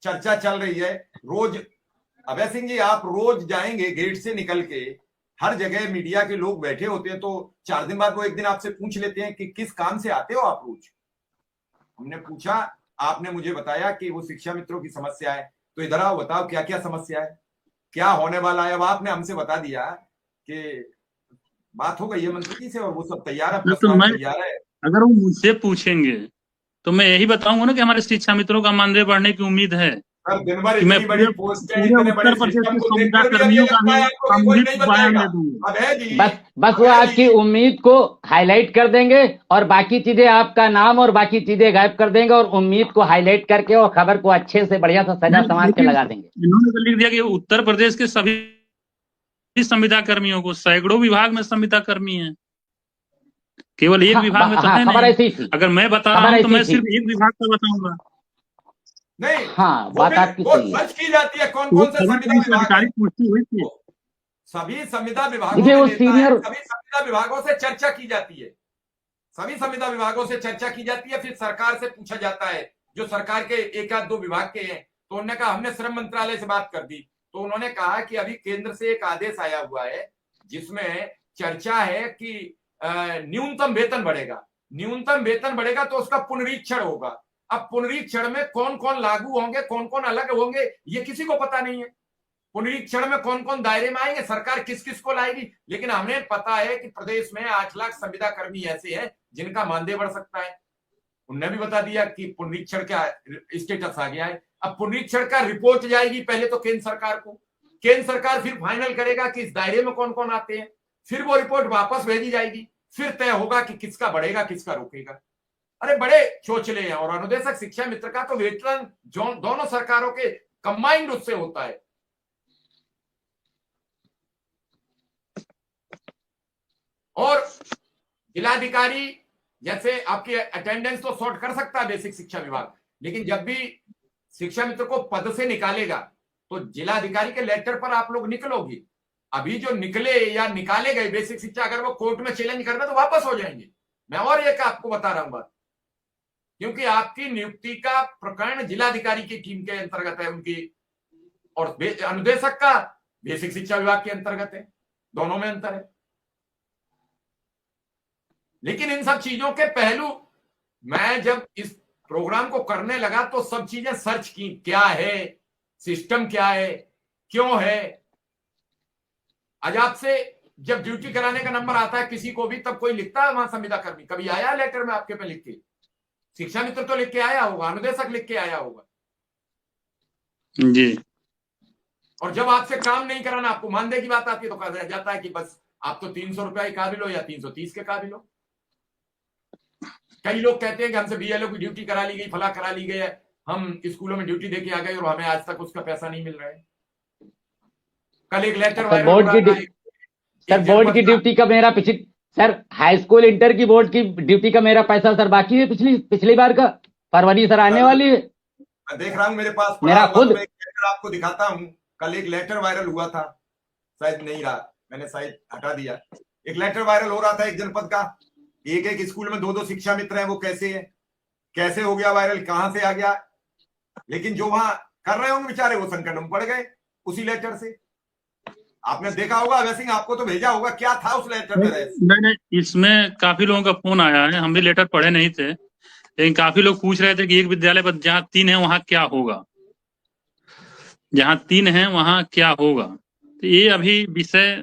चर्चा चल रही है रोज। अभय सिंह जी, आप रोज जाएंगे गेट से निकल के, हर जगह मीडिया के लोग बैठे होते हैं, तो 4 दिन बाद वो एक दिन आपसे पूछ लेते हैं कि किस काम से आते हो आप रोज। हमने पूछा, आपने मुझे बताया कि वो शिक्षा मित्रों की समस्या है। तो इधर आओ, बताओ क्या क्या समस्या है, क्या होने वाला है। अब आपने हमसे बता दिया कि बात हो गई है मंत्री जी से और वो सब तैयार है, तो प्रस्ताव मैं, तैयार है। अगर वो मुझसे पूछेंगे तो मैं यही बताऊंगा ना कि हमारे शिक्षा मित्रों का मानदेय बढ़ने की उम्मीद है, सर, दिन भर कि मैं इतनी बड़ी पूरे पोस्ट है, पूरे इतने बड़े उत्तर प्रदेश सिस्टम के को संविदा देखकर भी अब ये कर्मियों का लगता भी है आपको कि कोई सामूहिक नहीं बयान बताएगा। दे दूंगा। अभय जी, बस वो अभय आपकी जी, उम्मीद को हाईलाइट कर देंगे और बाकी चीजें, आपका नाम और बाकी चीजें गायब कर देंगे और उम्मीद को हाईलाइट करके और खबर को अच्छे से बढ़िया सा सजा नहीं, संवार के लेकिन लगा देंगे। इन्होंने तो लिख दिया कि उत्तर प्रदेश के सभी संविदा कर्मियों को, सैकड़ों विभाग में संविदा कर्मी हैं, केवल एक विभाग में तो हाँ, है खबर नहीं। ऐसी थी, अगर मैं बता रहा खबर हूं तो ऐसी मैं थी। सिर्फ एक विभाग का बताऊंगा। नहीं, हाँ, वो बात भी आपकी वो सही है। सर्च की जाती है कौन तो वो कौन से खबर संविदा कहीं से विभाग है। आधिकारिक पुष्टि हुई थी? वो सभी संविदा विभागों देखिए में वो नेता है, सीनियर, सभी संविदा विभागों से चर्चा की जाती है, सभी संविदा विभागों से चर्चा की जाती है, फिर सरकार से पूछा जाता है। जो सरकार के एक आध दो विभाग के हैं, तो उन्होंने कहा हमने श्रम मंत्रालय से बात कर दी, तो उन्होंने कहा कि अभी केंद्र से एक आदेश आया हुआ है जिसमें चर्चा है कि न्यूनतम वेतन बढ़ेगा। न्यूनतम वेतन बढ़ेगा तो उसका पुनरीक्षण होगा। अब पुनरीक्षण में कौन कौन लागू होंगे, कौन कौन अलग होंगे, ये किसी को पता नहीं है। पुनरीक्षण में कौन कौन दायरे में आएंगे, सरकार किस किस को लाएगी, लेकिन हमें पता है कि प्रदेश में 8 लाख संविदा कर्मी ऐसे हैं जिनका मानदेय बढ़ सकता है। उनने भी बता दिया कि पुनरीक्षण का स्टेटस आ गया है। अब पुनरीक्षण का रिपोर्ट जाएगी पहले तो केंद्र सरकार को, केंद्र सरकार फिर फाइनल करेगा कि इस दायरे में कौन कौन आते हैं, फिर वो रिपोर्ट वापस भेजी जाएगी, फिर तय होगा कि किसका बढ़ेगा किसका रुकेगा। अरे बड़े चोचले हैं। और अनुदेशक शिक्षा मित्र का तो वेतन दोनों सरकारों के कंबाइंड उससे होता है। और जिलाधिकारी जैसे आपकी अटेंडेंस तो सॉर्ट कर सकता है बेसिक शिक्षा विभाग, लेकिन जब भी शिक्षा मित्र को पद से निकालेगा तो जिलाधिकारी के लेटर पर आप लोग निकलोगी। अभी जो निकले या निकाले गए बेसिक शिक्षा, अगर वो कोर्ट में चैलेंज करना तो वापस हो जाएंगे। मैं और एक आपको बता रहा हूं बात, क्योंकि आपकी नियुक्ति का प्रकरण जिलाधिकारी की टीम के अंतर्गत है उनकी, और अनुदेशक का बेसिक शिक्षा विभाग के अंतर्गत है, दोनों में अंतर है। लेकिन इन सब चीजों के पहलू मैं जब इस प्रोग्राम को करने लगा तो सब चीजें सर्च की, क्या है सिस्टम, क्या है, क्यों है। आज आपसे जब ड्यूटी कराने का नंबर आता है किसी को भी, तब कोई लिखता है वहां संविदा कर्मी, कभी आया लेटर में आपके पे लिख के? शिक्षा मित्र तो लिख के आया होगा, अनुदेशक लिख के आया होगा जी। और जब आपसे काम नहीं कराना, आपको मानदेय की बात आती है तो कहा जाता है कि बस आप तो 300 रुपया के काबिल हो या 330 के काबिल हो। कई लोग कहते हैं कि हमसे बीएलओ की ड्यूटी करा ली गई, फला करा ली गई है, हम स्कूलों में ड्यूटी देके आ गए और हमें आज तक उसका पैसा नहीं मिल रहा है। कल एक लेटर सर वायरल हो रहा था, सर बोर्ड की ड्यूटी का मेरा सर हाई स्कूल इंटर की बोर्ड की ड्यूटी का मेरा पैसा सर बाकी है, पिछली बार का, फरवरी सर आने वाली है। मैं देख रहा हूं मेरे पास पड़ा मेरा हुआ, तो खुद मैं एक लेटर आपको दिखाता हूं। कल एक लेटर वायरल हुआ था, शायद नहीं रहा, मैंने शायद हटा दिया। एक लेटर वायरल हो रहा था एक जनपद का, एक एक स्कूल में 2-2 शिक्षा मित्र हैं। वो कैसे है, कैसे हो गया वायरल, कहां से आ गया? लेकिन जो वहां कर रहे होंगे बेचारे वो संकट में पड़ गए उसी लेटर से। आपने देखा होगा, अभय सिंह आपको तो भेजा होगा, क्या था उस लेटर में रहस्य? नहीं, इसमें काफी लोगों का फोन आया है, हम भी लेटर पढ़े नहीं थे, लेकिन काफी लोग पूछ रहे थे कि एक विद्यालय पर जहाँ 3 है वहां क्या होगा, जहाँ 3 है वहां क्या होगा। तो ये अभी विषय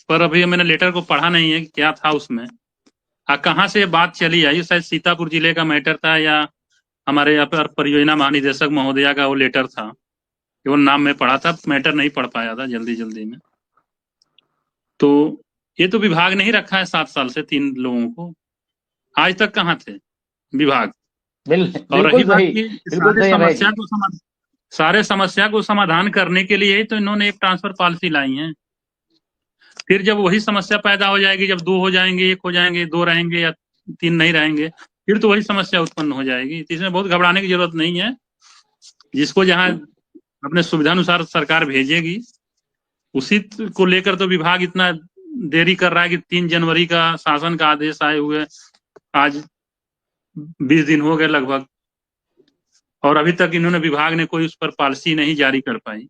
पर अभी मैंने लेटर को पढ़ा नहीं है कि क्या था उसमें, कहाँ से बात चली आई। शायद सीतापुर जिले का मैटर था या हमारे यहाँ पर परियोजना महानिदेशक महोदया का वो लेटर था, केवल नाम में पढ़ा था, मैटर नहीं पढ़ पाया था जल्दी में। तो ये तो विभाग ने ही रखा है 7 साल से 3 लोगों को, आज तक कहाँ थे विभाग। और रही बिल्कुल बात सही, की बिल्कुल सारे सही अभय समस्या जी। को समस्या को समाधान करने के लिए ही तो इन्होंने एक ट्रांसफर पॉलिसी लाई है। फिर जब वही समस्या पैदा हो जाएगी, जब 2 हो जाएंगे, 1 हो जाएंगे, 2 रहेंगे या 3 नहीं रहेंगे, फिर तो वही समस्या उत्पन्न हो जाएगी। तो इसमें बहुत घबराने की जरूरत नहीं है। जिसको जहां अपने सुविधानुसार सरकार भेजेगी उसी को लेकर तो विभाग इतना देरी कर रहा है कि 3 जनवरी का शासन का आदेश आए हुए आज 20 दिन हो गए लगभग। और अभी तक इन्होंने विभाग ने कोई उस पर पॉलिसी नहीं जारी कर पाई।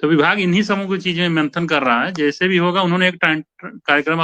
तो विभाग इन्हीं समूह की चीजें मंथन कर रहा है, जैसे भी होगा। उन्होंने एक कार्यक्रम